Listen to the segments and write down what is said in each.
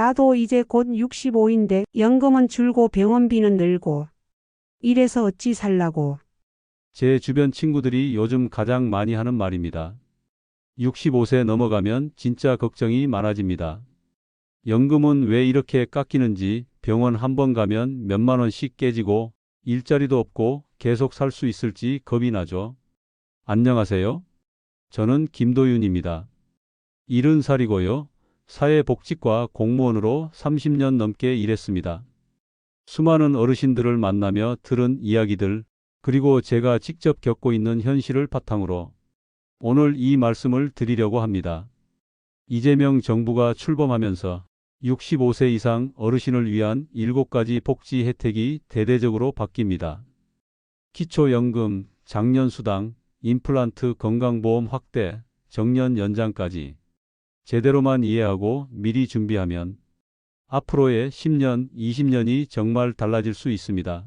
나도 이제 곧 65인데 연금은 줄고 병원비는 늘고. 이래서 어찌 살라고. 제 주변 친구들이 요즘 가장 많이 하는 말입니다. 65세 넘어가면 진짜 걱정이 많아집니다. 연금은 왜 이렇게 깎이는지, 병원 한 번 가면 몇만 원씩 깨지고 일자리도 없고 계속 살 수 있을지 겁이 나죠. 안녕하세요. 저는 김도윤입니다. 70살이고요. 사회복지과 공무원으로 30년 넘게 일했습니다. 수많은 어르신들을 만나며 들은 이야기들, 그리고 제가 직접 겪고 있는 현실을 바탕으로 오늘 이 말씀을 드리려고 합니다. 이재명 정부가 출범하면서 65세 이상 어르신을 위한 7가지 복지 혜택이 대대적으로 바뀝니다. 기초연금, 장년수당, 임플란트 건강보험 확대, 정년 연장까지 제대로만 이해하고 미리 준비하면 앞으로의 10년, 20년이 정말 달라질 수 있습니다.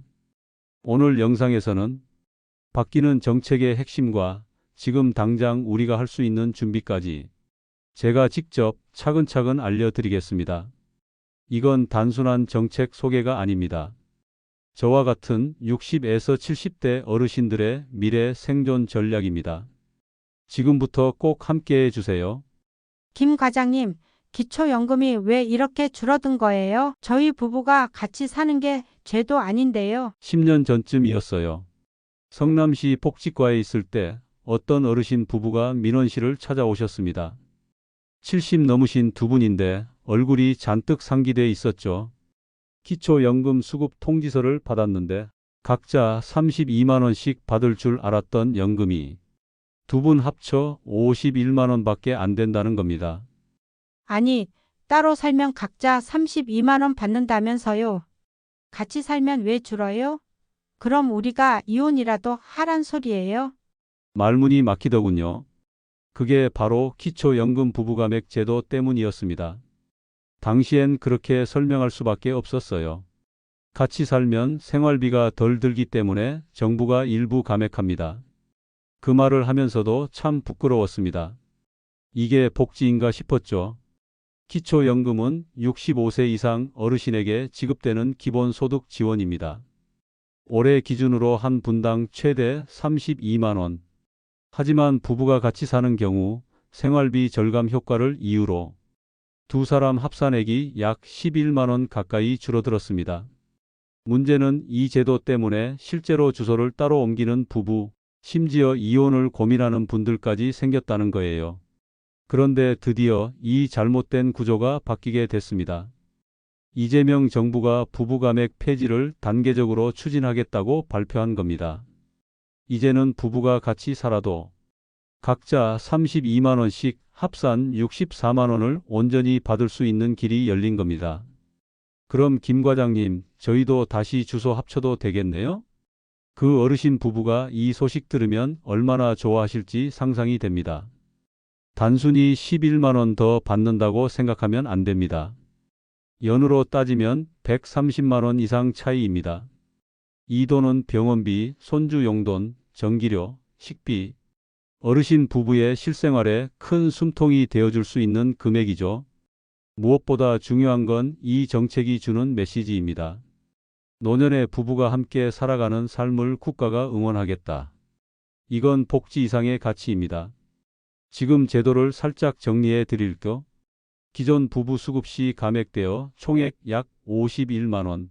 오늘 영상에서는 바뀌는 정책의 핵심과 지금 당장 우리가 할 수 있는 준비까지 제가 직접 차근차근 알려드리겠습니다. 이건 단순한 정책 소개가 아닙니다. 저와 같은 60에서 70대 어르신들의 미래 생존 전략입니다. 지금부터 꼭 함께해 주세요. 김 과장님, 기초연금이 왜 이렇게 줄어든 거예요? 저희 부부가 같이 사는 게 죄도 아닌데요. 10년 전쯤이었어요. 성남시 복지과에 있을 때 어떤 어르신 부부가 민원 씨를 찾아오셨습니다. 70 넘으신 두 분인데 얼굴이 잔뜩 상기돼 있었죠. 기초연금 수급 통지서를 받았는데 각자 32만 원씩 받을 줄 알았던 연금이 두 분 합쳐 51만 원밖에 안 된다는 겁니다. 아니, 따로 살면 각자 32만 원 받는다면서요. 같이 살면 왜 줄어요? 그럼 우리가 이혼이라도 하란 소리예요? 말문이 막히더군요. 그게 바로 기초연금 부부가맥 제도 때문이었습니다. 당시엔 그렇게 설명할 수밖에 없었어요. 같이 살면 생활비가 덜 들기 때문에 정부가 일부 감액합니다. 그 말을 하면서도 참 부끄러웠습니다. 이게 복지인가 싶었죠. 기초연금은 65세 이상 어르신에게 지급되는 기본소득 지원입니다. 올해 기준으로 한 분당 최대 32만 원. 하지만 부부가 같이 사는 경우 생활비 절감 효과를 이유로 두 사람 합산액이 약 11만 원 가까이 줄어들었습니다. 문제는 이 제도 때문에 실제로 주소를 따로 옮기는 부부, 심지어 이혼을 고민하는 분들까지 생겼다는 거예요. 그런데 드디어 이 잘못된 구조가 바뀌게 됐습니다. 이재명 정부가 부부가맥 폐지를 단계적으로 추진하겠다고 발표한 겁니다. 이제는 부부가 같이 살아도 각자 32만 원씩 합산 64만 원을 온전히 받을 수 있는 길이 열린 겁니다. 그럼 김 과장님, 저희도 다시 주소 합쳐도 되겠네요? 그 어르신 부부가 이 소식 들으면 얼마나 좋아하실지 상상이 됩니다. 단순히 11만 원 더 받는다고 생각하면 안 됩니다. 연으로 따지면 130만 원 이상 차이입니다. 이 돈은 병원비, 손주 용돈, 전기료, 식비, 어르신 부부의 실생활에 큰 숨통이 되어줄 수 있는 금액이죠. 무엇보다 중요한 건 이 정책이 주는 메시지입니다. 노년의 부부가 함께 살아가는 삶을 국가가 응원하겠다. 이건 복지 이상의 가치입니다. 지금 제도를 살짝 정리해 드릴게요. 기존 부부 수급 시 감액되어 총액 약 51만 원.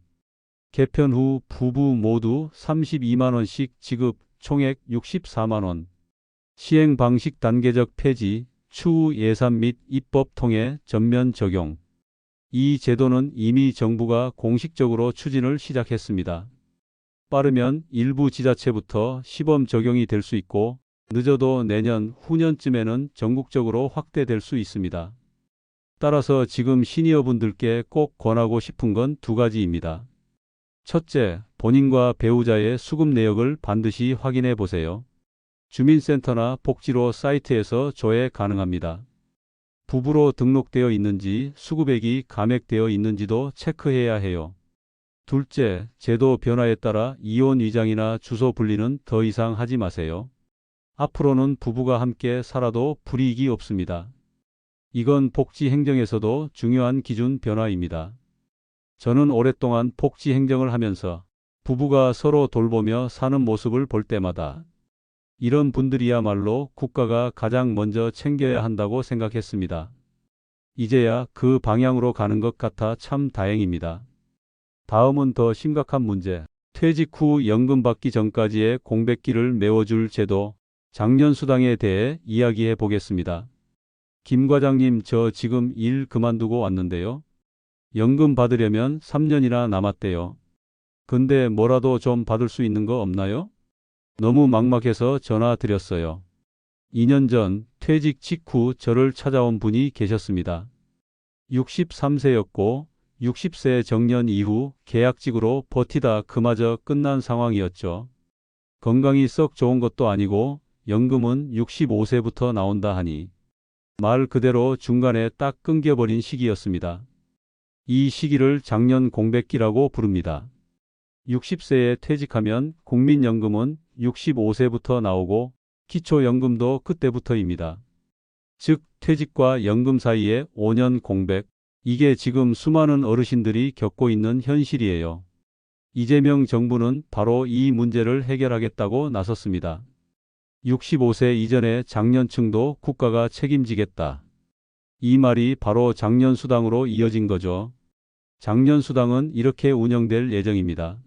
개편 후 부부 모두 32만 원씩 지급, 총액 64만 원. 시행 방식 단계적 폐지, 추후 예산 및 입법 통해 전면 적용. 이 제도는 이미 정부가 공식적으로 추진을 시작했습니다. 빠르면 일부 지자체부터 시범 적용이 될 수 있고 늦어도 내년, 후년쯤에는 전국적으로 확대될 수 있습니다. 따라서 지금 시니어분들께 꼭 권하고 싶은 건 두 가지입니다. 첫째, 본인과 배우자의 수급 내역을 반드시 확인해 보세요. 주민센터나 복지로 사이트에서 조회 가능합니다. 부부로 등록되어 있는지, 수급액이 감액되어 있는지도 체크해야 해요. 둘째, 제도 변화에 따라 이혼 위장이나 주소 분리는 더 이상 하지 마세요. 앞으로는 부부가 함께 살아도 불이익이 없습니다. 이건 복지 행정에서도 중요한 기준 변화입니다. 저는 오랫동안 복지 행정을 하면서 부부가 서로 돌보며 사는 모습을 볼 때마다 이런 분들이야말로 국가가 가장 먼저 챙겨야 한다고 생각했습니다. 이제야 그 방향으로 가는 것 같아 참 다행입니다. 다음은 더 심각한 문제. 퇴직 후 연금 받기 전까지의 공백기를 메워줄 제도, 장년수당에 대해 이야기해 보겠습니다. 김 과장님, 저 지금 일 그만두고 왔는데요. 연금 받으려면 3년이나 남았대요. 근데 뭐라도 좀 받을 수 있는 거 없나요? 너무 막막해서 전화 드렸어요. 2년 전 퇴직 직후 저를 찾아온 분이 계셨습니다. 63세였고 60세 정년 이후 계약직으로 버티다 그마저 끝난 상황이었죠. 건강이 썩 좋은 것도 아니고 연금은 65세부터 나온다 하니 말 그대로 중간에 딱 끊겨버린 시기였습니다. 이 시기를 장년 공백기라고 부릅니다. 60세에 퇴직하면 국민연금은 65세부터 나오고 기초연금도 그때부터입니다. 즉 퇴직과 연금 사이에 5년 공백, 이게 지금 수많은 어르신들이 겪고 있는 현실이에요. 이재명 정부는 바로 이 문제를 해결하겠다고 나섰습니다. 65세 이전의 장년층도 국가가 책임지겠다. 이 말이 바로 장년수당으로 이어진 거죠. 장년수당은 이렇게 운영될 예정입니다.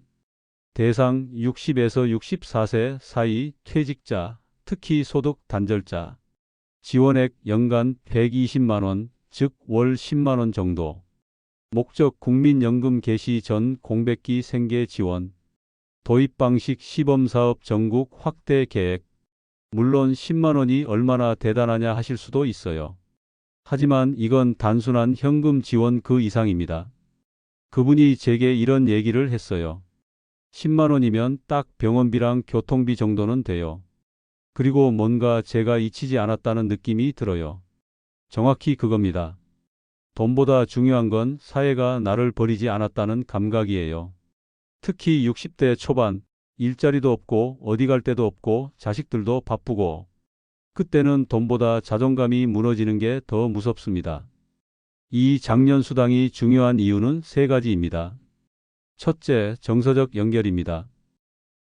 대상 60에서 64세 사이 퇴직자, 특히 소득 단절자. 지원액 연간 120만 원, 즉 월 10만 원 정도. 목적 국민연금 개시 전 공백기 생계 지원. 도입 방식 시범사업 전국 확대 계획. 물론 10만 원이 얼마나 대단하냐 하실 수도 있어요. 하지만 이건 단순한 현금 지원 그 이상입니다. 그분이 제게 이런 얘기를 했어요. 10만 원이면 딱 병원비랑 교통비 정도는 돼요. 그리고 뭔가 제가 잊히지 않았다는 느낌이 들어요. 정확히 그겁니다. 돈보다 중요한 건 사회가 나를 버리지 않았다는 감각이에요. 특히 60대 초반, 일자리도 없고 어디 갈 데도 없고 자식들도 바쁘고 그때는 돈보다 자존감이 무너지는 게 더 무섭습니다. 이 장년수당이 중요한 이유는 세 가지입니다. 첫째, 정서적 연결입니다.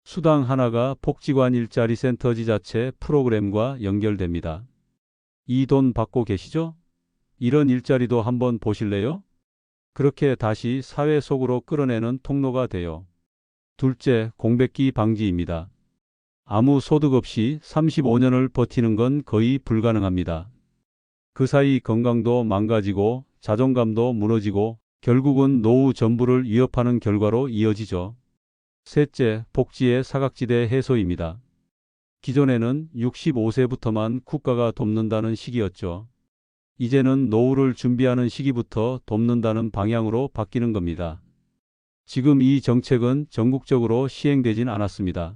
수당 하나가 복지관 일자리 센터 지자체 프로그램과 연결됩니다. 이 돈 받고 계시죠? 이런 일자리도 한번 보실래요? 그렇게 다시 사회 속으로 끌어내는 통로가 돼요. 둘째, 공백기 방지입니다. 아무 소득 없이 35년을 버티는 건 거의 불가능합니다. 그 사이 건강도 망가지고 자존감도 무너지고 결국은 노후 전부를 위협하는 결과로 이어지죠. 셋째, 복지의 사각지대 해소입니다. 기존에는 65세부터만 국가가 돕는다는 시기였죠. 이제는 노후를 준비하는 시기부터 돕는다는 방향으로 바뀌는 겁니다. 지금 이 정책은 전국적으로 시행되진 않았습니다.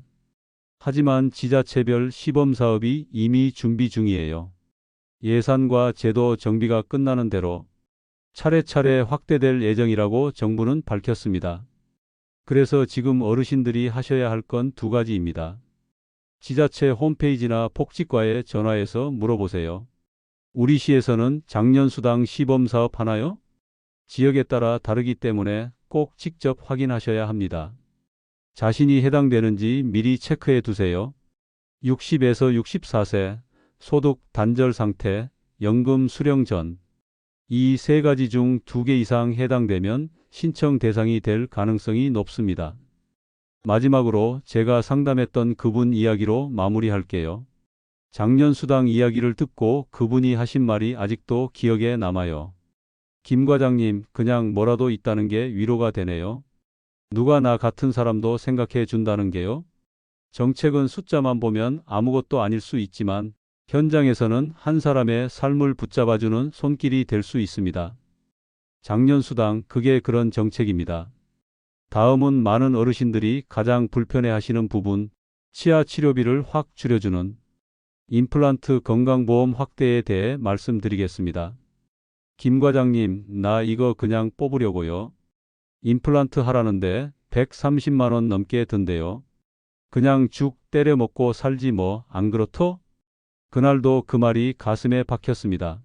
하지만 지자체별 시범사업이 이미 준비 중이에요. 예산과 제도 정비가 끝나는 대로 차례차례 확대될 예정이라고 정부는 밝혔습니다. 그래서 지금 어르신들이 하셔야 할 건 두 가지입니다. 지자체 홈페이지나 복지과에 전화해서 물어보세요. 우리 시에서는 장년수당 시범사업 하나요? 지역에 따라 다르기 때문에 꼭 직접 확인하셔야 합니다. 자신이 해당되는지 미리 체크해 두세요. 60에서 64세, 소득 단절 상태, 연금 수령 전. 이 세 가지 중 2개 이상 해당되면 신청 대상이 될 가능성이 높습니다. 마지막으로 제가 상담했던 그분 이야기로 마무리할게요. 장년수당 이야기를 듣고 그분이 하신 말이 아직도 기억에 남아요. 김 과장님, 그냥 뭐라도 있다는 게 위로가 되네요. 누가 나 같은 사람도 생각해 준다는 게요. 정책은 숫자만 보면 아무것도 아닐 수 있지만 현장에서는 한 사람의 삶을 붙잡아주는 손길이 될 수 있습니다. 장년수당, 그게 그런 정책입니다. 다음은 많은 어르신들이 가장 불편해하시는 부분, 치아 치료비를 확 줄여주는 임플란트 건강보험 확대에 대해 말씀드리겠습니다. 김 과장님, 나 이거 그냥 뽑으려고요. 임플란트 하라는데 130만 원 넘게 든대요. 그냥 죽 때려 먹고 살지 뭐, 안 그렇소? 그날도 그 말이 가슴에 박혔습니다.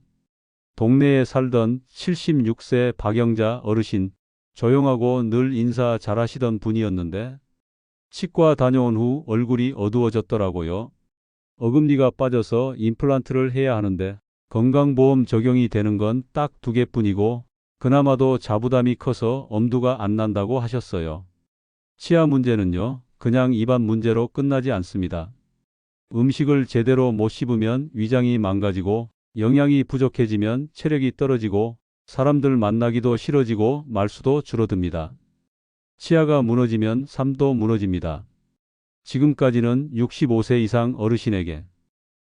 동네에 살던 76세 박영자 어르신, 조용하고 늘 인사 잘하시던 분이었는데 치과 다녀온 후 얼굴이 어두워졌더라고요. 어금니가 빠져서 임플란트를 해야 하는데 건강보험 적용이 되는 건 딱 2개뿐이고 그나마도 자부담이 커서 엄두가 안 난다고 하셨어요. 치아 문제는요, 그냥 입안 문제로 끝나지 않습니다. 음식을 제대로 못 씹으면 위장이 망가지고 영양이 부족해지면 체력이 떨어지고 사람들 만나기도 싫어지고 말수도 줄어듭니다. 치아가 무너지면 삶도 무너집니다. 지금까지는 65세 이상 어르신에게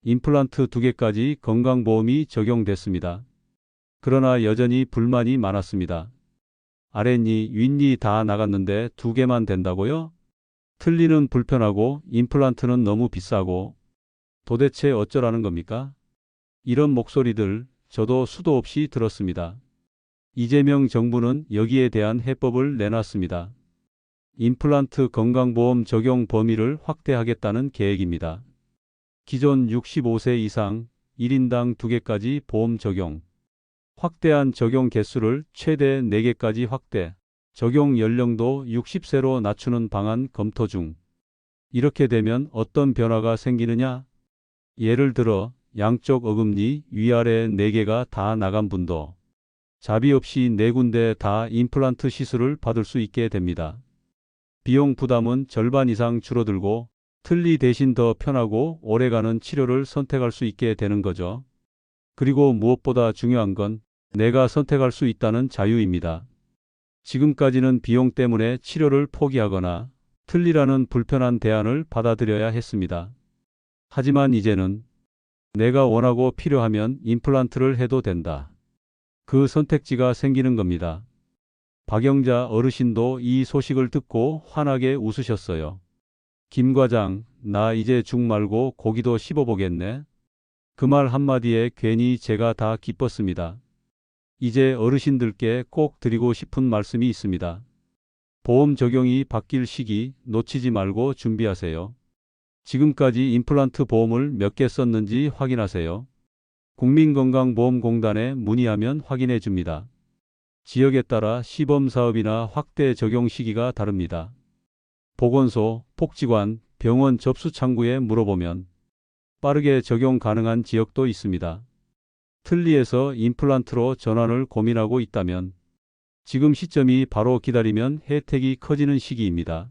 임플란트 2개까지 건강보험이 적용됐습니다. 그러나 여전히 불만이 많았습니다. 아랫니, 윗니 다 나갔는데 2개만 된다고요? 틀니는 불편하고 임플란트는 너무 비싸고 도대체 어쩌라는 겁니까? 이런 목소리들 저도 수도 없이 들었습니다. 이재명 정부는 여기에 대한 해법을 내놨습니다. 임플란트 건강보험 적용 범위를 확대하겠다는 계획입니다. 기존 65세 이상 1인당 2개까지 보험 적용, 확대한 적용 개수를 최대 4개까지 확대, 적용 연령도 60세로 낮추는 방안 검토 중. 이렇게 되면 어떤 변화가 생기느냐? 예를 들어 양쪽 어금니 위아래 4개가 다 나간 분도 자비 없이 4군데 다 임플란트 시술을 받을 수 있게 됩니다. 비용 부담은 절반 이상 줄어들고 틀니 대신 더 편하고 오래가는 치료를 선택할 수 있게 되는 거죠. 그리고 무엇보다 중요한 건 내가 선택할 수 있다는 자유입니다. 지금까지는 비용 때문에 치료를 포기하거나 틀니라는 불편한 대안을 받아들여야 했습니다. 하지만 이제는 내가 원하고 필요하면 임플란트를 해도 된다. 그 선택지가 생기는 겁니다. 박영자 어르신도 이 소식을 듣고 환하게 웃으셨어요. 김 과장, 나 이제 죽 말고 고기도 씹어보겠네. 그 말 한마디에 괜히 제가 다 기뻤습니다. 이제 어르신들께 꼭 드리고 싶은 말씀이 있습니다. 보험 적용이 바뀔 시기 놓치지 말고 준비하세요. 지금까지 임플란트 보험을 몇 개 썼는지 확인하세요. 국민건강보험공단에 문의하면 확인해 줍니다. 지역에 따라 시범사업이나 확대 적용 시기가 다릅니다. 보건소, 복지관, 병원 접수 창구에 물어보면 빠르게 적용 가능한 지역도 있습니다. 틀니에서 임플란트로 전환을 고민하고 있다면 지금 시점이 바로 기다리면 혜택이 커지는 시기입니다.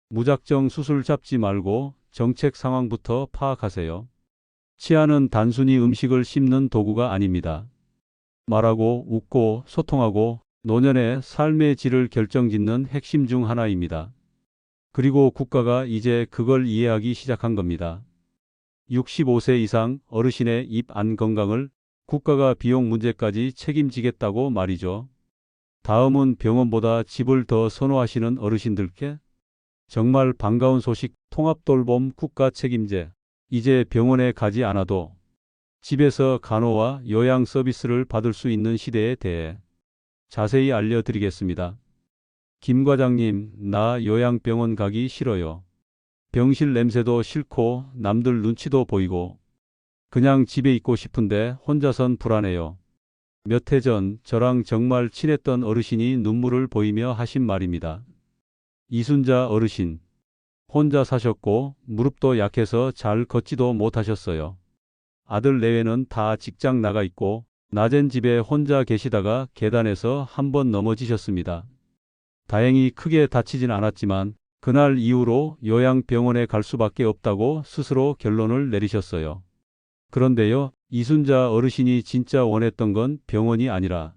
무작정 수술 잡지 말고 정책 상황부터 파악하세요. 치아는 단순히 음식을 씹는 도구가 아닙니다. 말하고 웃고 소통하고 노년의 삶의 질을 결정짓는 핵심 중 하나입니다. 그리고 국가가 이제 그걸 이해하기 시작한 겁니다. 65세 이상 어르신의 입 안 건강을 국가가 비용 문제까지 책임지겠다고 말이죠. 다음은 병원보다 집을 더 선호하시는 어르신들께 정말 반가운 소식, 통합돌봄 국가 책임제. 이제 병원에 가지 않아도 집에서 간호와 요양 서비스를 받을 수 있는 시대에 대해 자세히 알려드리겠습니다. 김 과장님, 나 요양병원 가기 싫어요. 병실 냄새도 싫고 남들 눈치도 보이고 그냥 집에 있고 싶은데 혼자선 불안해요. 몇 해 전 저랑 정말 친했던 어르신이 눈물을 보이며 하신 말입니다. 이순자 어르신. 혼자 사셨고 무릎도 약해서 잘 걷지도 못하셨어요. 아들 내외는 다 직장 나가 있고 낮엔 집에 혼자 계시다가 계단에서 한 번 넘어지셨습니다. 다행히 크게 다치진 않았지만 그날 이후로 요양병원에 갈 수밖에 없다고 스스로 결론을 내리셨어요. 그런데요, 이순자 어르신이 진짜 원했던 건 병원이 아니라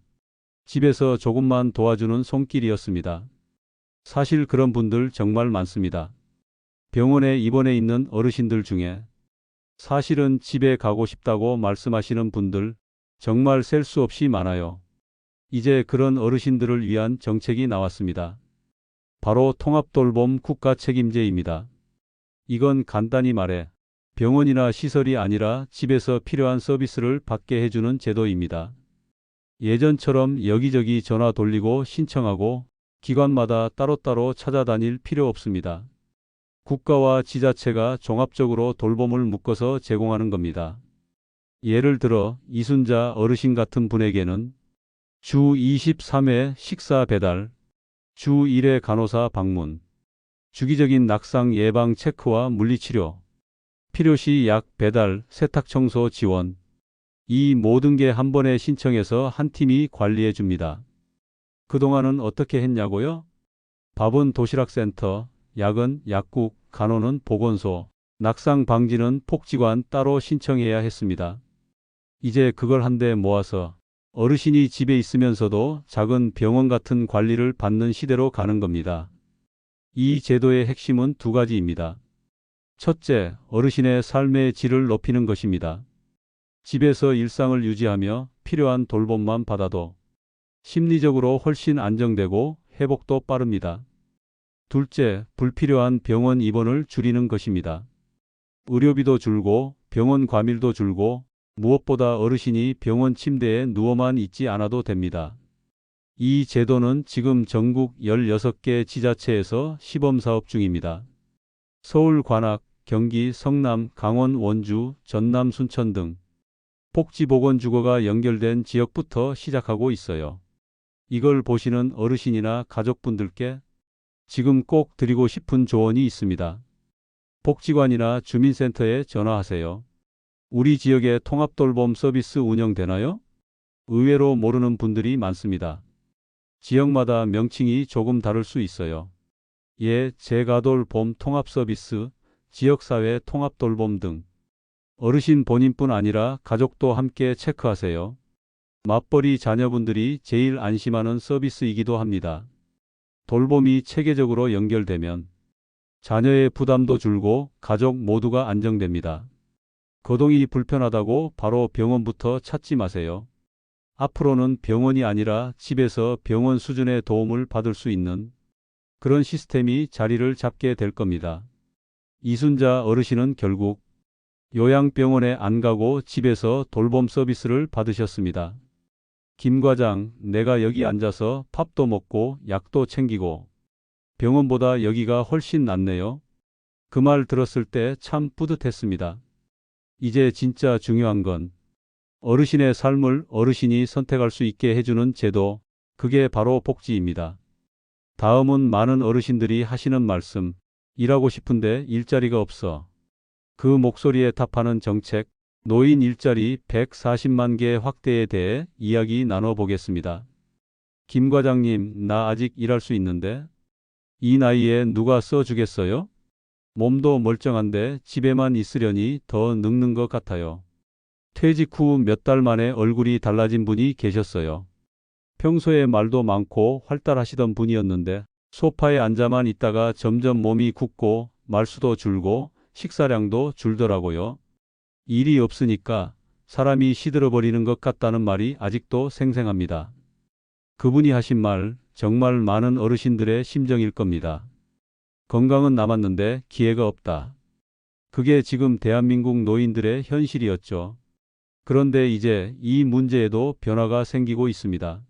집에서 조금만 도와주는 손길이었습니다. 사실 그런 분들 정말 많습니다. 병원에 입원해 있는 어르신들 중에 사실은 집에 가고 싶다고 말씀하시는 분들 정말 셀 수 없이 많아요. 이제 그런 어르신들을 위한 정책이 나왔습니다. 바로 통합돌봄 국가 책임제입니다. 이건 간단히 말해 병원이나 시설이 아니라 집에서 필요한 서비스를 받게 해주는 제도입니다. 예전처럼 여기저기 전화 돌리고 신청하고 기관마다 따로따로 찾아다닐 필요 없습니다. 국가와 지자체가 종합적으로 돌봄을 묶어서 제공하는 겁니다. 예를 들어 이순자 어르신 같은 분에게는 주 23회 식사 배달, 주 1회 간호사 방문, 주기적인 낙상 예방 체크와 물리치료, 필요시 약 배달, 세탁 청소 지원. 이 모든 게 한 번에 신청해서 한 팀이 관리해 줍니다. 그동안은 어떻게 했냐고요? 밥은 도시락센터, 약은 약국, 간호는 보건소, 낙상 방지는 복지관 따로 신청해야 했습니다. 이제 그걸 한데 모아서 어르신이 집에 있으면서도 작은 병원 같은 관리를 받는 시대로 가는 겁니다. 이 제도의 핵심은 두 가지입니다. 첫째, 어르신의 삶의 질을 높이는 것입니다. 집에서 일상을 유지하며 필요한 돌봄만 받아도 심리적으로 훨씬 안정되고 회복도 빠릅니다. 둘째, 불필요한 병원 입원을 줄이는 것입니다. 의료비도 줄고 병원 과밀도 줄고 무엇보다 어르신이 병원 침대에 누워만 있지 않아도 됩니다. 이 제도는 지금 전국 16개 지자체에서 시범사업 중입니다. 서울 관악, 경기 성남, 강원 원주, 전남 순천 등 복지보건주거가 연결된 지역부터 시작하고 있어요. 이걸 보시는 어르신이나 가족분들께 지금 꼭 드리고 싶은 조언이 있습니다. 복지관이나 주민센터에 전화하세요. 우리 지역에 통합돌봄 서비스 운영되나요? 의외로 모르는 분들이 많습니다. 지역마다 명칭이 조금 다를 수 있어요. 예, 재가돌봄 통합서비스, 지역사회 통합돌봄 등. 어르신 본인뿐 아니라 가족도 함께 체크하세요. 맞벌이 자녀분들이 제일 안심하는 서비스이기도 합니다. 돌봄이 체계적으로 연결되면 자녀의 부담도 줄고 가족 모두가 안정됩니다. 거동이 불편하다고 바로 병원부터 찾지 마세요. 앞으로는 병원이 아니라 집에서 병원 수준의 도움을 받을 수 있는 그런 시스템이 자리를 잡게 될 겁니다. 이순자 어르신은 결국 요양병원에 안 가고 집에서 돌봄 서비스를 받으셨습니다. 김 과장, 내가 여기 앉아서 밥도 먹고 약도 챙기고 병원보다 여기가 훨씬 낫네요. 그 말 들었을 때 참 뿌듯했습니다. 이제 진짜 중요한 건 어르신의 삶을 어르신이 선택할 수 있게 해주는 제도, 그게 바로 복지입니다. 다음은 많은 어르신들이 하시는 말씀, 일하고 싶은데 일자리가 없어. 그 목소리에 답하는 정책, 노인 일자리 140만 개 확대에 대해 이야기 나눠보겠습니다. 김 과장님, 나 아직 일할 수 있는데 이 나이에 누가 써주겠어요? 몸도 멀쩡한데 집에만 있으려니 더 늙는 것 같아요. 퇴직 후 몇 달 만에 얼굴이 달라진 분이 계셨어요. 평소에 말도 많고 활달하시던 분이었는데 소파에 앉아만 있다가 점점 몸이 굳고 말수도 줄고 식사량도 줄더라고요. 일이 없으니까 사람이 시들어버리는 것 같다는 말이 아직도 생생합니다. 그분이 하신 말, 정말 많은 어르신들의 심정일 겁니다. 건강은 남았는데 기회가 없다. 그게 지금 대한민국 노인들의 현실이었죠. 그런데 이제 이 문제에도 변화가 생기고 있습니다.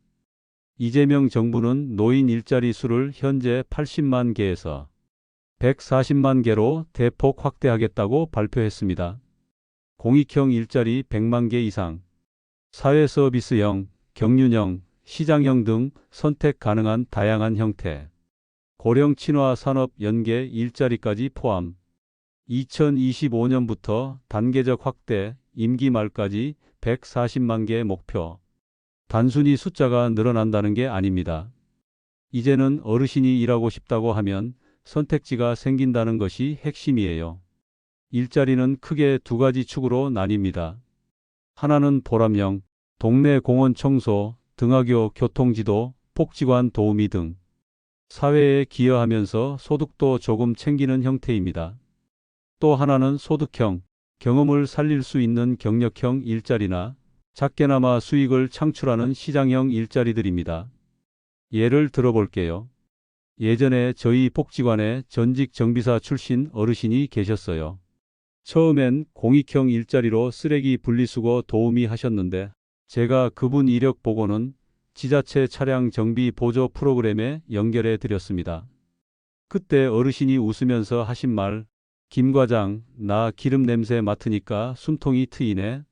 이재명 정부는 노인 일자리 수를 현재 80만 개에서 140만 개로 대폭 확대하겠다고 발표했습니다. 공익형 일자리 100만 개 이상, 사회서비스형, 경륜형, 시장형 등 선택 가능한 다양한 형태, 고령 친화 산업 연계 일자리까지 포함, 2025년부터 단계적 확대, 임기 말까지 140만 개 목표. 단순히 숫자가 늘어난다는 게 아닙니다. 이제는 어르신이 일하고 싶다고 하면 선택지가 생긴다는 것이 핵심이에요. 일자리는 크게 두 가지 축으로 나뉩니다. 하나는 보람형, 동네 공원 청소, 등하교 교통지도, 복지관 도우미 등 사회에 기여하면서 소득도 조금 챙기는 형태입니다. 또 하나는 소득형, 경험을 살릴 수 있는 경력형 일자리나 작게나마 수익을 창출하는 시장형 일자리들입니다. 예를 들어볼게요. 예전에 저희 복지관에 전직 정비사 출신 어르신이 계셨어요. 처음엔 공익형 일자리로 쓰레기 분리수거 도우미 하셨는데 제가 그분 이력 보고는 지자체 차량 정비 보조 프로그램에 연결해 드렸습니다. 그때 어르신이 웃으면서 하신 말, 김 과장, 나 기름 냄새 맡으니까 숨통이 트이네.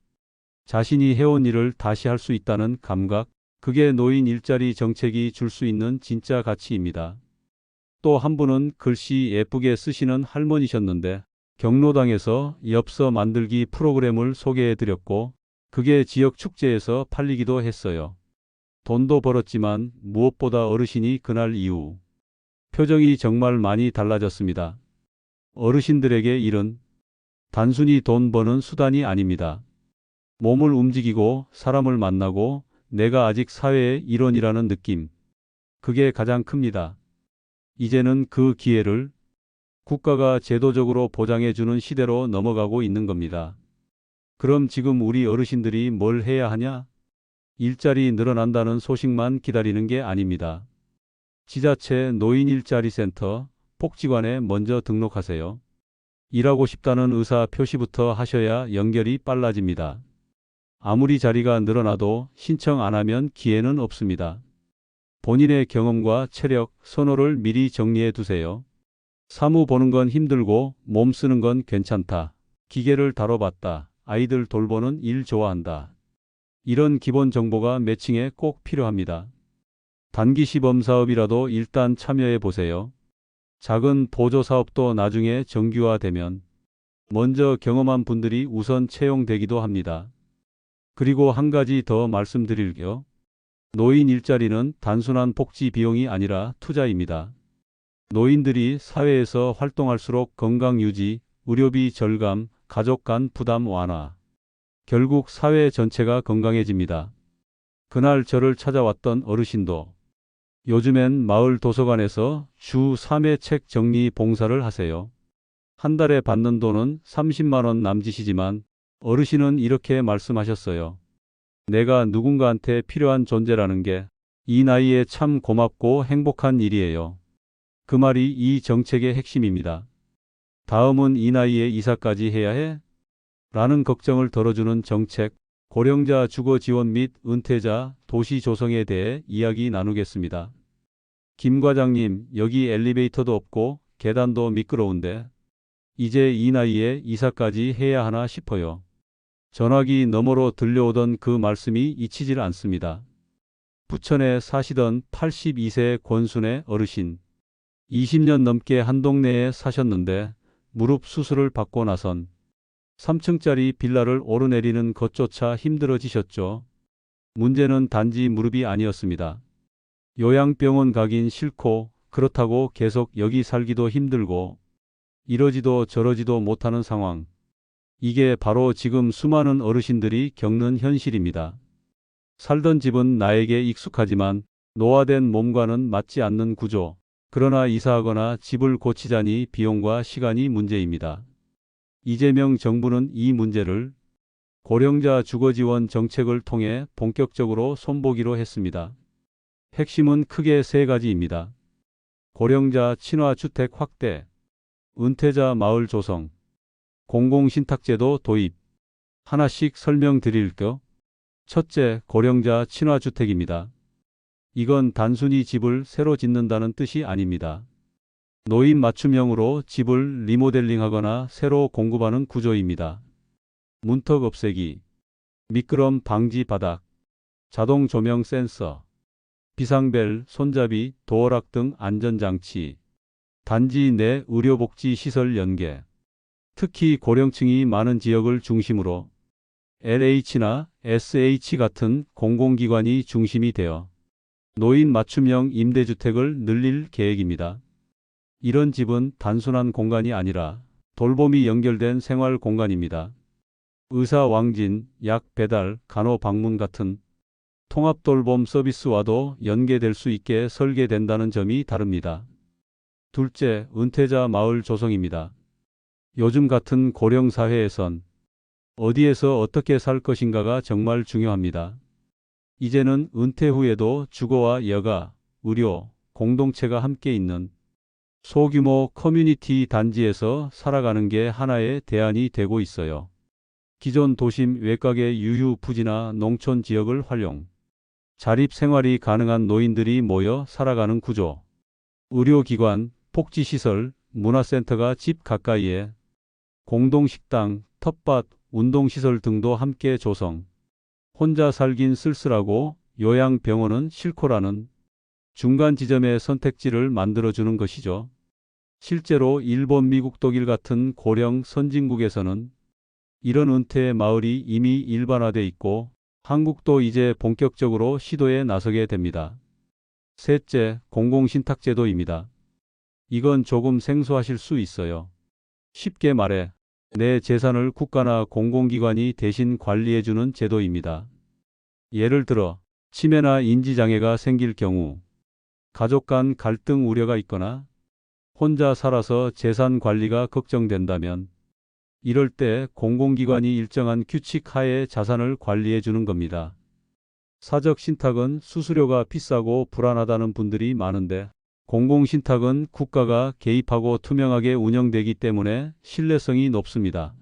자신이 해온 일을 다시 할 수 있다는 감각, 그게 노인 일자리 정책이 줄 수 있는 진짜 가치입니다. 또 한 분은 글씨 예쁘게 쓰시는 할머니셨는데 경로당에서 엽서 만들기 프로그램을 소개해드렸고 그게 지역 축제에서 팔리기도 했어요. 돈도 벌었지만 무엇보다 어르신이 그날 이후 표정이 정말 많이 달라졌습니다. 어르신들에게 일은 단순히 돈 버는 수단이 아닙니다. 몸을 움직이고 사람을 만나고 내가 아직 사회의 일원이라는 느낌. 그게 가장 큽니다. 이제는 그 기회를 국가가 제도적으로 보장해주는 시대로 넘어가고 있는 겁니다. 그럼 지금 우리 어르신들이 뭘 해야 하냐? 일자리 늘어난다는 소식만 기다리는 게 아닙니다. 지자체 노인 일자리 센터, 복지관에 먼저 등록하세요. 일하고 싶다는 의사 표시부터 하셔야 연결이 빨라집니다. 아무리 자리가 늘어나도 신청 안 하면 기회는 없습니다. 본인의 경험과 체력, 선호를 미리 정리해 두세요. 사무 보는 건 힘들고 몸 쓰는 건 괜찮다. 기계를 다뤄봤다. 아이들 돌보는 일 좋아한다. 이런 기본 정보가 매칭에 꼭 필요합니다. 단기 시범 사업이라도 일단 참여해 보세요. 작은 보조 사업도 나중에 정규화되면 먼저 경험한 분들이 우선 채용되기도 합니다. 그리고 한 가지 더 말씀드릴게요. 노인 일자리는 단순한 복지 비용이 아니라 투자입니다. 노인들이 사회에서 활동할수록 건강 유지, 의료비 절감, 가족 간 부담 완화. 결국 사회 전체가 건강해집니다. 그날 저를 찾아왔던 어르신도 요즘엔 마을 도서관에서 주 3회 책 정리 봉사를 하세요. 한 달에 받는 돈은 30만 원 남짓이지만 어르신은 이렇게 말씀하셨어요. 내가 누군가한테 필요한 존재라는 게 이 나이에 참 고맙고 행복한 일이에요. 그 말이 이 정책의 핵심입니다. 다음은 이 나이에 이사까지 해야 해? 라는 걱정을 덜어주는 정책, 고령자 주거 지원 및 은퇴자 도시 조성에 대해 이야기 나누겠습니다. 김 과장님, 여기 엘리베이터도 없고 계단도 미끄러운데 이제 이 나이에 이사까지 해야 하나 싶어요. 전화기 너머로 들려오던 그 말씀이 잊히질 않습니다. 부천에 사시던 82세 권순의 어르신. 20년 넘게 한 동네에 사셨는데 무릎 수술을 받고 나선 3층짜리 빌라를 오르내리는 것조차 힘들어지셨죠. 문제는 단지 무릎이 아니었습니다. 요양병원 가긴 싫고 그렇다고 계속 여기 살기도 힘들고 이러지도 저러지도 못하는 상황. 이게 바로 지금 수많은 어르신들이 겪는 현실입니다. 살던 집은 나에게 익숙하지만 노화된 몸과는 맞지 않는 구조. 그러나 이사하거나 집을 고치자니 비용과 시간이 문제입니다. 이재명 정부는 이 문제를 고령자 주거지원 정책을 통해 본격적으로 손보기로 했습니다. 핵심은 크게 세 가지입니다. 고령자 친화주택 확대, 은퇴자 마을 조성, 공공신탁제도 도입. 하나씩 설명드릴게요. 첫째, 고령자 친화주택입니다. 이건 단순히 집을 새로 짓는다는 뜻이 아닙니다. 노인 맞춤형으로 집을 리모델링하거나 새로 공급하는 구조입니다. 문턱 없애기, 미끄럼 방지 바닥, 자동 조명 센서, 비상벨, 손잡이, 도어락 등 안전장치, 단지 내 의료복지 시설 연계. 특히 고령층이 많은 지역을 중심으로 LH나 SH 같은 공공기관이 중심이 되어 노인 맞춤형 임대주택을 늘릴 계획입니다. 이런 집은 단순한 공간이 아니라 돌봄이 연결된 생활 공간입니다. 의사 왕진, 약 배달, 간호 방문 같은 통합 돌봄 서비스와도 연계될 수 있게 설계된다는 점이 다릅니다. 둘째, 은퇴자 마을 조성입니다. 요즘 같은 고령 사회에선 어디에서 어떻게 살 것인가가 정말 중요합니다. 이제는 은퇴 후에도 주거와 여가, 의료, 공동체가 함께 있는 소규모 커뮤니티 단지에서 살아가는 게 하나의 대안이 되고 있어요. 기존 도심 외곽의 유휴부지나 농촌 지역을 활용, 자립 생활이 가능한 노인들이 모여 살아가는 구조, 의료기관, 복지시설, 문화센터가 집 가까이에 공동식당, 텃밭, 운동시설 등도 함께 조성. 혼자 살긴 쓸쓸하고 요양병원은 싫고라는 중간 지점의 선택지를 만들어주는 것이죠. 실제로 일본, 미국, 독일 같은 고령 선진국에서는 이런 은퇴 마을이 이미 일반화돼 있고 한국도 이제 본격적으로 시도에 나서게 됩니다. 셋째, 공공신탁제도입니다. 이건 조금 생소하실 수 있어요. 쉽게 말해 내 재산을 국가나 공공기관이 대신 관리해주는 제도입니다. 예를 들어 치매나 인지장애가 생길 경우, 가족 간 갈등 우려가 있거나 혼자 살아서 재산 관리가 걱정된다면 이럴 때 공공기관이 일정한 규칙 하에 자산을 관리해 주는 겁니다. 사적 신탁은 수수료가 비싸고 불안하다는 분들이 많은데 공공신탁은 국가가 개입하고 투명하게 운영되기 때문에 신뢰성이 높습니다.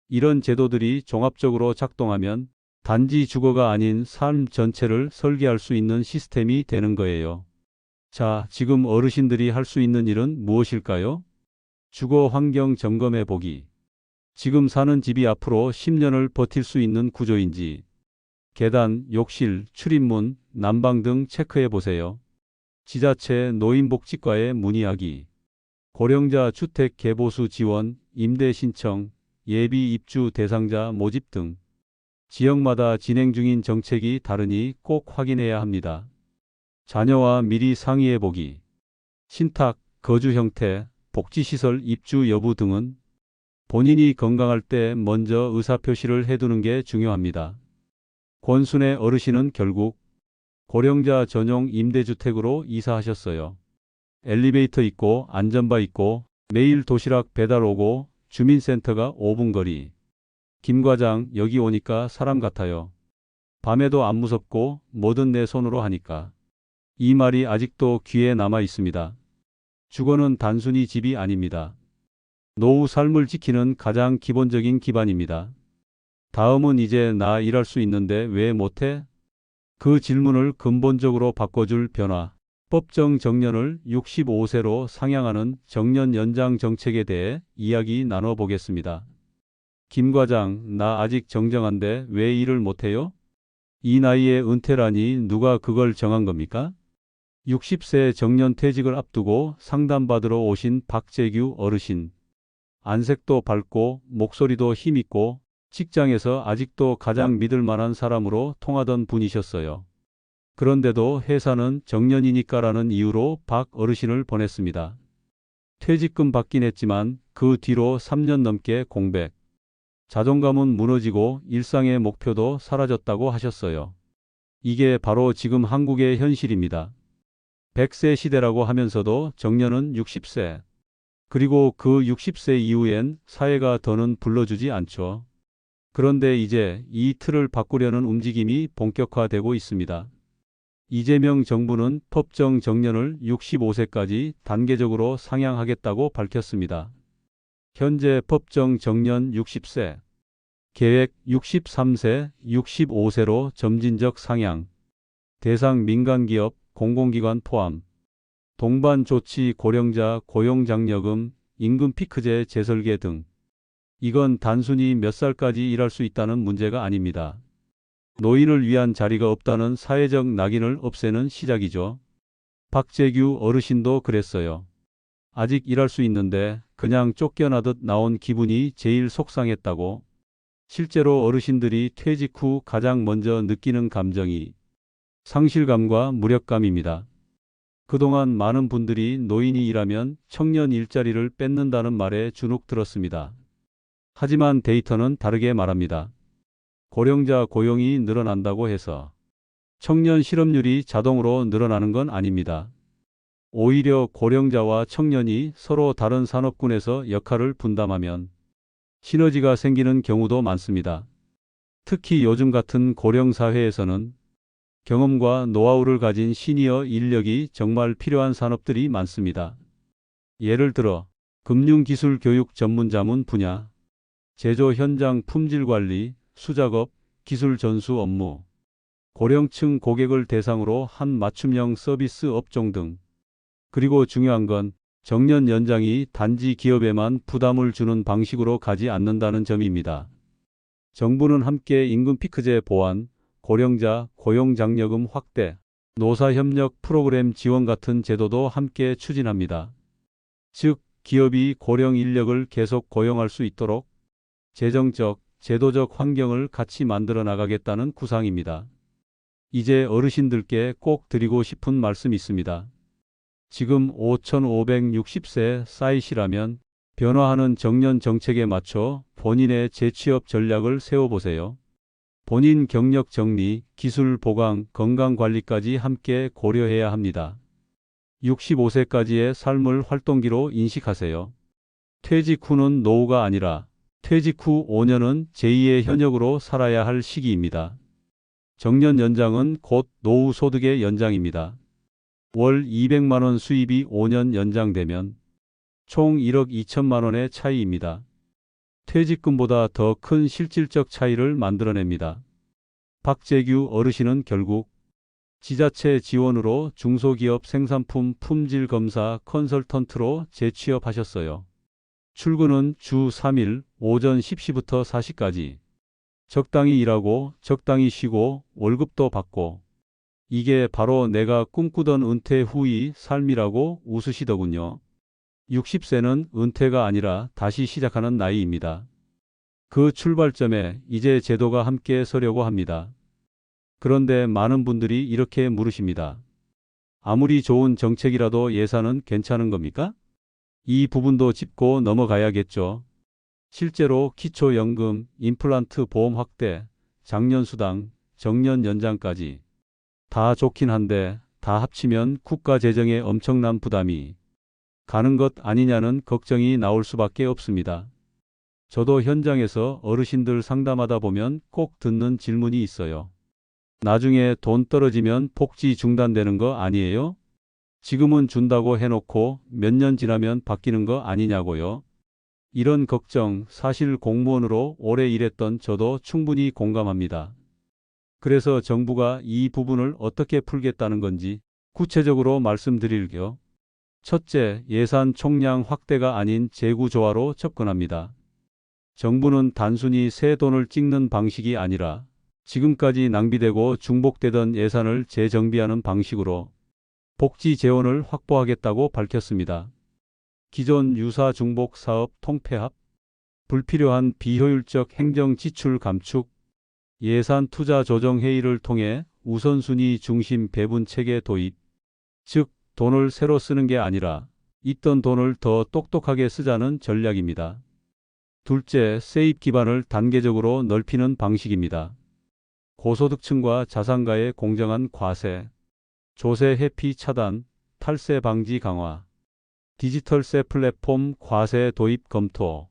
이런 제도들이 종합적으로 작동하면 단지 주거가 아닌 삶 전체를 설계할 수 있는 시스템이 되는 거예요. 자, 지금 어르신들이 할 수 있는 일은 무엇일까요? 주거 환경 점검해 보기. 지금 사는 집이 앞으로 10년을 버틸 수 있는 구조인지 계단, 욕실, 출입문, 난방 등 체크해 보세요. 지자체 노인복지과에 문의하기. 고령자 주택 개보수 지원, 임대 신청, 예비 입주 대상자 모집 등 지역마다 진행 중인 정책이 다르니 꼭 확인해야 합니다. 자녀와 미리 상의해 보기. 신탁, 거주 형태, 복지시설 입주 여부 등은 본인이 건강할 때 먼저 의사표시를 해두는 게 중요합니다. 권순의 어르신은 결국 고령자 전용 임대주택으로 이사하셨어요. 엘리베이터 있고 안전바 있고 매일 도시락 배달 오고 주민센터가 5분 거리. 김 과장, 여기 오니까 사람 같아요. 밤에도 안 무섭고 뭐든 내 손으로 하니까. 이 말이 아직도 귀에 남아 있습니다. 주거는 단순히 집이 아닙니다. 노후 삶을 지키는 가장 기본적인 기반입니다. 다음은 이제 나 일할 수 있는데 왜 못해? 그 질문을 근본적으로 바꿔줄 변화. 법정 정년을 65세로 상향하는 정년 연장 정책에 대해 이야기 나눠보겠습니다. 김 과장, 나 아직 정정한데 왜 일을 못해요? 이 나이에 은퇴라니 누가 그걸 정한 겁니까? 60세 정년 퇴직을 앞두고 상담받으러 오신 박재규 어르신. 안색도 밝고 목소리도 힘있고 직장에서 아직도 가장 믿을 만한 사람으로 통하던 분이셨어요. 그런데도 회사는 정년이니까라는 이유로 박 어르신을 보냈습니다. 퇴직금 받긴 했지만 그 뒤로 3년 넘게 공백. 자존감은 무너지고 일상의 목표도 사라졌다고 하셨어요. 이게 바로 지금 한국의 현실입니다. 100세 시대라고 하면서도 정년은 60세. 그리고 그 60세 이후엔 사회가 더는 불러주지 않죠. 그런데 이제 이 틀을 바꾸려는 움직임이 본격화되고 있습니다. 이재명 정부는 법정 정년을 65세까지 단계적으로 상향하겠다고 밝혔습니다. 현재 법정 정년 60세, 계획 63세, 65세로 점진적 상향, 대상 민간기업, 공공기관 포함, 동반 조치 고령자 고용장려금, 임금 피크제 재설계 등. 이건 단순히 몇 살까지 일할 수 있다는 문제가 아닙니다. 노인을 위한 자리가 없다는 사회적 낙인을 없애는 시작이죠. 박재규 어르신도 그랬어요. 아직 일할 수 있는데 그냥 쫓겨나듯 나온 기분이 제일 속상했다고. 실제로 어르신들이 퇴직 후 가장 먼저 느끼는 감정이 상실감과 무력감입니다. 그동안 많은 분들이 노인이 일하면 청년 일자리를 뺏는다는 말에 주눅 들었습니다. 하지만 데이터는 다르게 말합니다. 고령자 고용이 늘어난다고 해서 청년 실업률이 자동으로 늘어나는 건 아닙니다. 오히려 고령자와 청년이 서로 다른 산업군에서 역할을 분담하면 시너지가 생기는 경우도 많습니다. 특히 요즘 같은 고령 사회에서는 경험과 노하우를 가진 시니어 인력이 정말 필요한 산업들이 많습니다. 예를 들어 금융기술 교육 전문자문 분야, 제조 현장 품질 관리, 수작업, 기술 전수 업무, 고령층 고객을 대상으로 한 맞춤형 서비스 업종 등. 그리고 중요한 건 정년 연장이 단지 기업에만 부담을 주는 방식으로 가지 않는다는 점입니다. 정부는 함께 임금 피크제 보완, 고령자 고용장려금 확대, 노사협력 프로그램 지원 같은 제도도 함께 추진합니다. 즉, 기업이 고령 인력을 계속 고용할 수 있도록 재정적, 제도적 환경을 같이 만들어 나가겠다는 구상입니다. 이제 어르신들께 꼭 드리고 싶은 말씀이 있습니다. 지금 5,560세 쌓이시라면 변화하는 정년 정책에 맞춰 본인의 재취업 전략을 세워보세요. 본인 경력 정리, 기술 보강, 건강 관리까지 함께 고려해야 합니다. 65세까지의 삶을 활동기로 인식하세요. 퇴직 후는 노후가 아니라 퇴직 후 5년은 제2의 현역으로 살아야 할 시기입니다. 정년 연장은 곧 노후 소득의 연장입니다. 월 200만 원 수입이 5년 연장되면 총 1억 2천만 원의 차이입니다. 퇴직금보다 더 큰 실질적 차이를 만들어냅니다. 박재규 어르신은 결국 지자체 지원으로 중소기업 생산품 품질 검사 컨설턴트로 재취업하셨어요. 출근은 주 3일 오전 10시부터 4시까지. 적당히 일하고 적당히 쉬고 월급도 받고. 이게 바로 내가 꿈꾸던 은퇴 후의 삶이라고 웃으시더군요. 60세는 은퇴가 아니라 다시 시작하는 나이입니다. 그 출발점에 이제 제도가 함께 서려고 합니다. 그런데 많은 분들이 이렇게 물으십니다. 아무리 좋은 정책이라도 예산은 괜찮은 겁니까? 이 부분도 짚고 넘어가야겠죠. 실제로 기초연금, 임플란트 보험 확대, 장년수당, 정년 연장까지 다 좋긴 한데 다 합치면 국가 재정에 엄청난 부담이 가는 것 아니냐는 걱정이 나올 수밖에 없습니다. 저도 현장에서 어르신들 상담하다 보면 꼭 듣는 질문이 있어요. 나중에 돈 떨어지면 복지 중단되는 거 아니에요? 지금은 준다고 해놓고 몇 년 지나면 바뀌는 거 아니냐고요? 이런 걱정 사실 공무원으로 오래 일했던 저도 충분히 공감합니다. 그래서 정부가 이 부분을 어떻게 풀겠다는 건지 구체적으로 말씀드릴게요. 첫째, 예산 총량 확대가 아닌 재구조화로 접근합니다. 정부는 단순히 새 돈을 찍는 방식이 아니라 지금까지 낭비되고 중복되던 예산을 재정비하는 방식으로 복지 재원을 확보하겠다고 밝혔습니다. 기존 유사 중복 사업 통폐합, 불필요한 비효율적 행정 지출 감축, 예산 투자 조정 회의를 통해 우선순위 중심 배분 체계 도입, 즉 돈을 새로 쓰는 게 아니라 있던 돈을 더 똑똑하게 쓰자는 전략입니다. 둘째, 세입 기반을 단계적으로 넓히는 방식입니다. 고소득층과 자산가의 공정한 과세, 조세 회피 차단, 탈세 방지 강화, 디지털세 플랫폼 과세 도입 검토.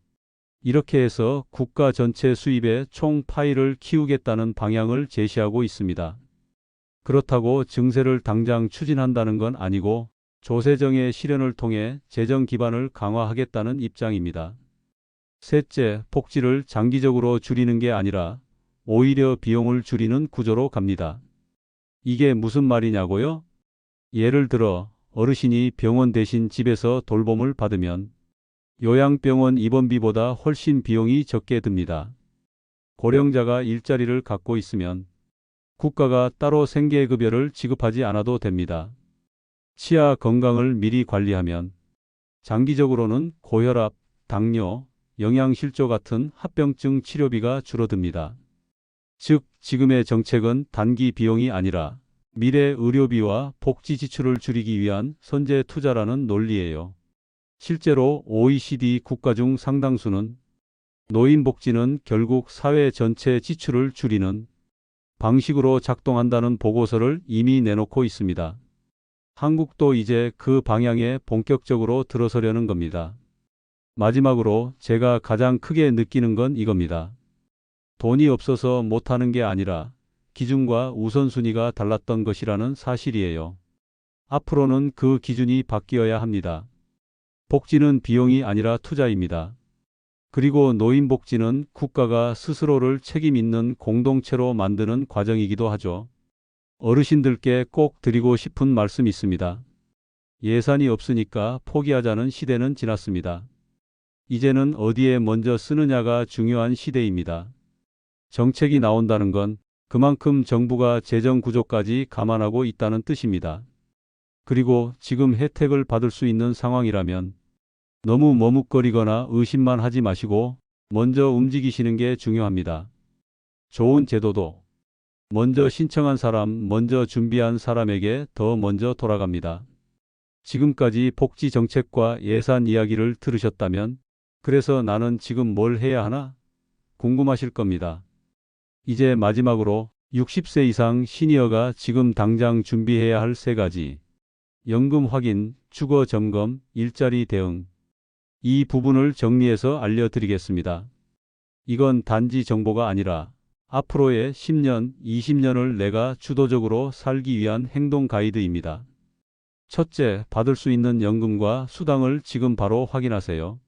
이렇게 해서 국가 전체 수입의 총 파이를 키우겠다는 방향을 제시하고 있습니다. 그렇다고 증세를 당장 추진한다는 건 아니고 조세정의 실현을 통해 재정 기반을 강화하겠다는 입장입니다. 셋째, 복지를 장기적으로 줄이는 게 아니라 오히려 비용을 줄이는 구조로 갑니다. 이게 무슨 말이냐고요? 예를 들어 어르신이 병원 대신 집에서 돌봄을 받으면 요양병원 입원비보다 훨씬 비용이 적게 듭니다. 고령자가 일자리를 갖고 있으면 국가가 따로 생계급여를 지급하지 않아도 됩니다. 치아 건강을 미리 관리하면 장기적으로는 고혈압, 당뇨, 영양실조 같은 합병증 치료비가 줄어듭니다. 즉, 지금의 정책은 단기 비용이 아니라 미래 의료비와 복지 지출을 줄이기 위한 선제 투자라는 논리예요. 실제로 OECD 국가 중 상당수는 노인복지는 결국 사회 전체 지출을 줄이는 방식으로 작동한다는 보고서를 이미 내놓고 있습니다. 한국도 이제 그 방향에 본격적으로 들어서려는 겁니다. 마지막으로 제가 가장 크게 느끼는 건 이겁니다. 돈이 없어서 못하는 게 아니라 기준과 우선순위가 달랐던 것이라는 사실이에요. 앞으로는 그 기준이 바뀌어야 합니다. 복지는 비용이 아니라 투자입니다. 그리고 노인복지는 국가가 스스로를 책임 있는 공동체로 만드는 과정이기도 하죠. 어르신들께 꼭 드리고 싶은 말씀이 있습니다. 예산이 없으니까 포기하자는 시대는 지났습니다. 이제는 어디에 먼저 쓰느냐가 중요한 시대입니다. 정책이 나온다는 건 그만큼 정부가 재정 구조까지 감안하고 있다는 뜻입니다. 그리고 지금 혜택을 받을 수 있는 상황이라면 너무 머뭇거리거나 의심만 하지 마시고 먼저 움직이시는 게 중요합니다. 좋은 제도도 먼저 신청한 사람, 먼저 준비한 사람에게 더 먼저 돌아갑니다. 지금까지 복지 정책과 예산 이야기를 들으셨다면 그래서 나는 지금 뭘 해야 하나? 궁금하실 겁니다. 이제 마지막으로 60세 이상 시니어가 지금 당장 준비해야 할 3가지. 연금 확인, 주거 점검, 일자리 대응. 이 부분을 정리해서 알려드리겠습니다. 이건 단지 정보가 아니라 앞으로의 10년, 20년을 내가 주도적으로 살기 위한 행동 가이드입니다. 첫째, 받을 수 있는 연금과 수당을 지금 바로 확인하세요.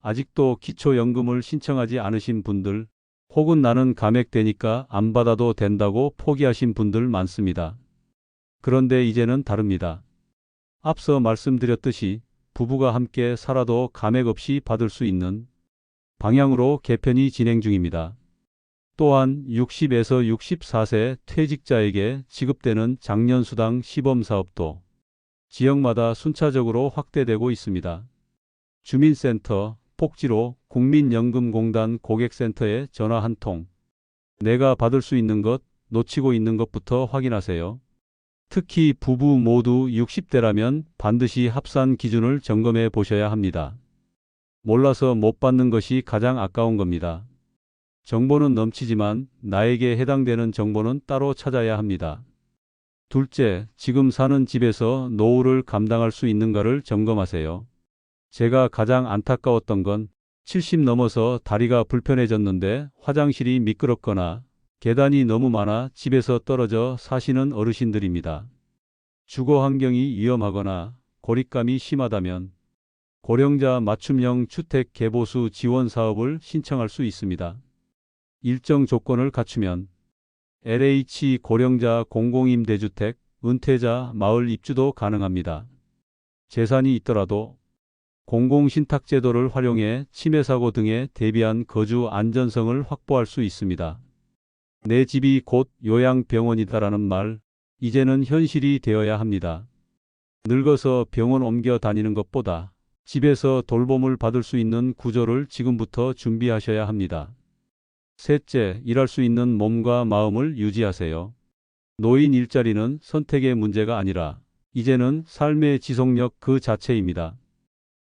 아직도 기초연금을 신청하지 않으신 분들, 혹은 나는 감액되니까 안 받아도 된다고 포기하신 분들 많습니다. 그런데 이제는 다릅니다. 앞서 말씀드렸듯이 부부가 함께 살아도 감액 없이 받을 수 있는 방향으로 개편이 진행 중입니다. 또한 60에서 64세 퇴직자에게 지급되는 장년수당 시범사업도 지역마다 순차적으로 확대되고 있습니다. 주민센터, 복지로, 국민연금공단 고객센터에 전화 한 통. 내가 받을 수 있는 것, 놓치고 있는 것부터 확인하세요. 특히 부부 모두 60대라면 반드시 합산 기준을 점검해 보셔야 합니다. 몰라서 못 받는 것이 가장 아까운 겁니다. 정보는 넘치지만 나에게 해당되는 정보는 따로 찾아야 합니다. 둘째, 지금 사는 집에서 노후를 감당할 수 있는가를 점검하세요. 제가 가장 안타까웠던 건 70 넘어서 다리가 불편해졌는데 화장실이 미끄럽거나 계단이 너무 많아 집에서 떨어져 사시는 어르신들입니다. 주거 환경이 위험하거나 고립감이 심하다면 고령자 맞춤형 주택 개보수 지원 사업을 신청할 수 있습니다. 일정 조건을 갖추면 LH 고령자 공공임대주택, 은퇴자 마을 입주도 가능합니다. 재산이 있더라도 공공신탁제도를 활용해 치매사고 등에 대비한 거주 안전성을 확보할 수 있습니다. 내 집이 곧 요양병원이다라는 말, 이제는 현실이 되어야 합니다. 늙어서 병원 옮겨 다니는 것보다 집에서 돌봄을 받을 수 있는 구조를 지금부터 준비하셔야 합니다. 셋째, 일할 수 있는 몸과 마음을 유지하세요. 노인 일자리는 선택의 문제가 아니라 이제는 삶의 지속력 그 자체입니다.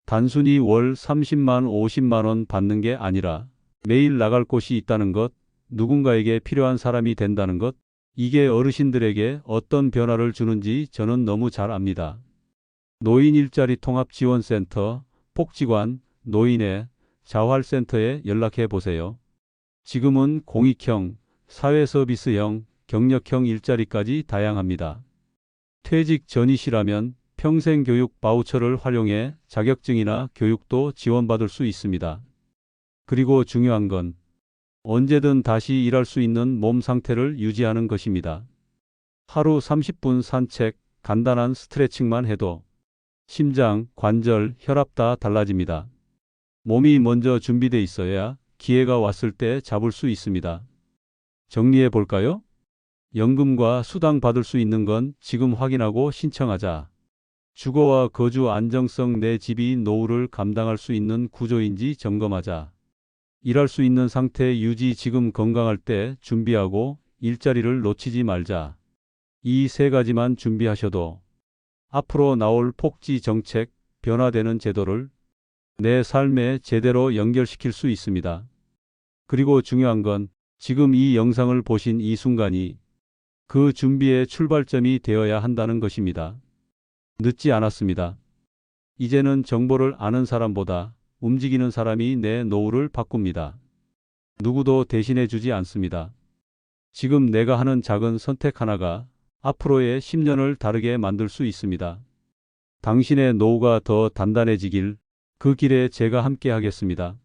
단순히 월 30만 50만 원 받는 게 아니라 매일 나갈 곳이 있다는 것, 누군가에게 필요한 사람이 된다는 것, 이게 어르신들에게 어떤 변화를 주는지 저는 너무 잘 압니다. 노인 일자리 통합지원센터, 복지관, 노인의 자활센터에 연락해 보세요. 지금은 공익형, 사회서비스형, 경력형 일자리까지 다양합니다. 퇴직 전이시라면 평생교육 바우처를 활용해 자격증이나 교육도 지원받을 수 있습니다. 그리고 중요한 건 언제든 다시 일할 수 있는 몸 상태를 유지하는 것입니다. 하루 30분 산책, 간단한 스트레칭만 해도 심장, 관절, 혈압 다 달라집니다. 몸이 먼저 준비돼 있어야 기회가 왔을 때 잡을 수 있습니다. 정리해 볼까요? 연금과 수당 받을 수 있는 건 지금 확인하고 신청하자. 주거와 거주 안정성, 내 집이 노후를 감당할 수 있는 구조인지 점검하자. 일할 수 있는 상태 유지, 지금 건강할 때 준비하고 일자리를 놓치지 말자. 이 3가지만 준비하셔도 앞으로 나올 복지 정책, 변화되는 제도를 내 삶에 제대로 연결시킬 수 있습니다. 그리고 중요한 건 지금 이 영상을 보신 이 순간이 그 준비의 출발점이 되어야 한다는 것입니다. 늦지 않았습니다. 이제는 정보를 아는 사람보다 움직이는 사람이 내 노후를 바꿉니다. 누구도 대신해 주지 않습니다. 지금 내가 하는 작은 선택 하나가 앞으로의 10년을 다르게 만들 수 있습니다. 당신의 노후가 더 단단해지길 그 길에 제가 함께 하겠습니다.